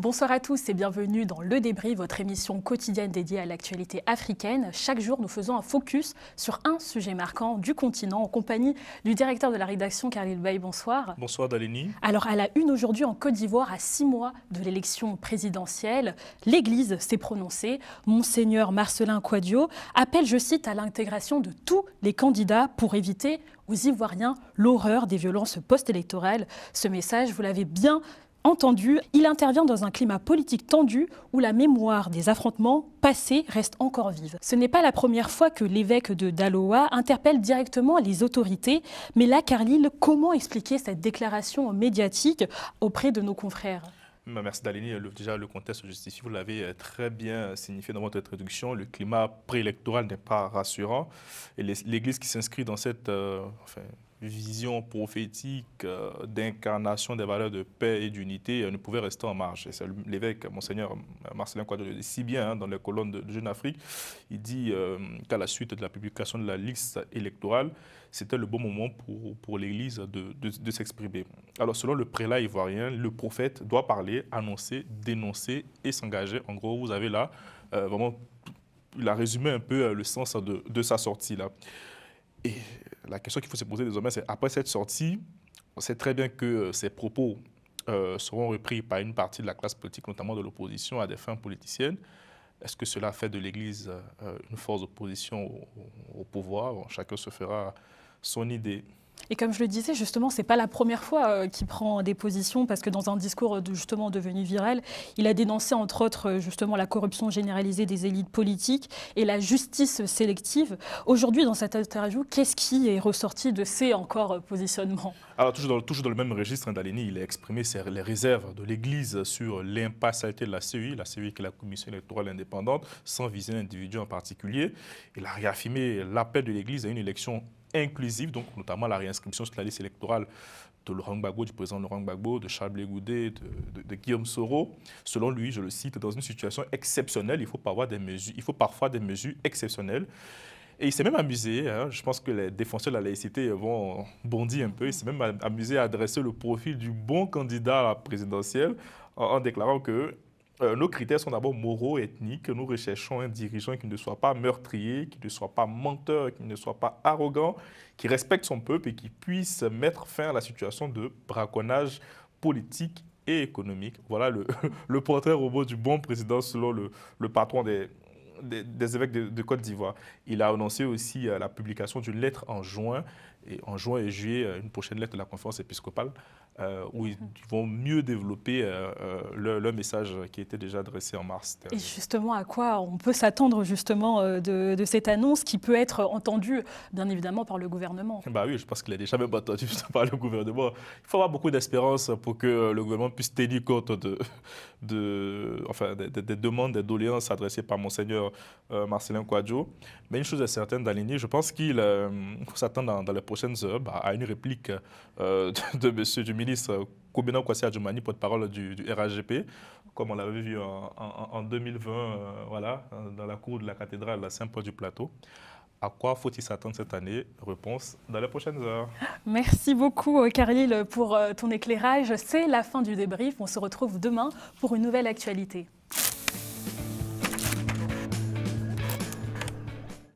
Bonsoir à tous et bienvenue dans Le Débrief, votre émission quotidienne dédiée à l'actualité africaine. Chaque jour, nous faisons un focus sur un sujet marquant du continent en compagnie du directeur de la rédaction, Khalil Bey. Bonsoir. Bonsoir Dalini. Alors, à la une aujourd'hui en Côte d'Ivoire, à 6 mois de l'élection présidentielle, l'Église s'est prononcée. Monseigneur Marcellin Kouadio appelle, je cite, à l'intégration de tous les candidats pour éviter aux Ivoiriens l'horreur des violences post-électorales. Ce message, vous l'avez bien entendu, il intervient dans un climat politique tendu où la mémoire des affrontements passés reste encore vive. Ce n'est pas la première fois que l'évêque de Daloa interpelle directement les autorités, mais là, Khalil, comment expliquer cette déclaration médiatique auprès de nos confrères ? Merci Dalini. Déjà, le contexte justifie, vous l'avez très bien signifié dans votre introduction. Le climat préélectoral n'est pas rassurant. Et l'Église qui s'inscrit dans cette vision prophétique d'incarnation des valeurs de paix et d'unité ne pouvait rester en marge. Et c'est l'évêque, Monseigneur Marcellin Kouadio, le dit si bien dans les colonnes de Jeune Afrique. Il dit qu'à la suite de la publication de la liste électorale, c'était le bon moment pour l'Église de s'exprimer. Alors, selon le prélat ivoirien, le prophète doit parler, annoncer, dénoncer et s'engager. En gros, vous avez là, vraiment, il a résumé un peu le sens de sa sortie-là. Et la question qu'il faut se poser désormais, c'est après cette sortie, on sait très bien que ces propos seront repris par une partie de la classe politique, notamment de l'opposition, à des fins politiciennes. Est-ce que cela fait de l'Église une force d'opposition au pouvoir? Chacun se fera son idée. Et comme je le disais, justement, ce n'est pas la première fois qu'il prend des positions, parce que dans un discours justement devenu viral, il a dénoncé entre autres justement la corruption généralisée des élites politiques et la justice sélective. Aujourd'hui, dans cette interview, qu'est-ce qui est ressorti de ces encore positionnements? Alors, toujours dans le même registre, Dalini, il a exprimé les réserves de l'Église sur l'impartialité de la CEI qui est la Commission électorale indépendante, sans viser l'individu en particulier. Il a réaffirmé l'appel de l'Église à une élection inclusive, donc notamment la réinscription sur la liste électorale de Laurent Gbagbo, du président Laurent Gbagbo, de Charles Blé Goudé, de Guillaume Soro. Selon lui, je le cite, dans une situation exceptionnelle, il faut parfois des mesures exceptionnelles. Et il s'est même amusé, je pense que les défenseurs de la laïcité vont bondir un peu, il s'est même amusé à adresser le profil du bon candidat à la présidentielle en déclarant que nos critères sont d'abord moraux, ethniques. Nous recherchons un dirigeant qui ne soit pas meurtrier, qui ne soit pas menteur, qui ne soit pas arrogant, qui respecte son peuple et qui puisse mettre fin à la situation de braconnage politique et économique. Voilà le portrait robot du bon président selon le patron des évêques de Côte d'Ivoire. Il a annoncé aussi la publication d'une lettre en juin et juillet, une prochaine lettre de la conférence épiscopale, où ils vont mieux développer leur message qui était déjà adressé en mars. Et justement, à quoi on peut s'attendre justement de cette annonce qui peut être entendue, bien évidemment, par le gouvernement? Bah oui, je pense qu'il est déjà même entendu par le gouvernement. Il faut avoir beaucoup d'espérance pour que le gouvernement puisse tenir compte des demandes, des doléances adressées par Monseigneur Marcellin Kouadio. Mais une chose est certaine, Dalini, je pense qu'il faut s'attendre dans les prochaines heures à une réplique du ministre Kobena Kwasi Adjumani, porte-parole du RHGP, comme on l'avait vu en 2020, dans la cour de la cathédrale à Saint-Paul du Plateau. À quoi faut-il s'attendre cette année? Réponse dans les prochaines heures. Merci beaucoup, Khalil, pour ton éclairage. C'est la fin du débrief. On se retrouve demain pour une nouvelle actualité.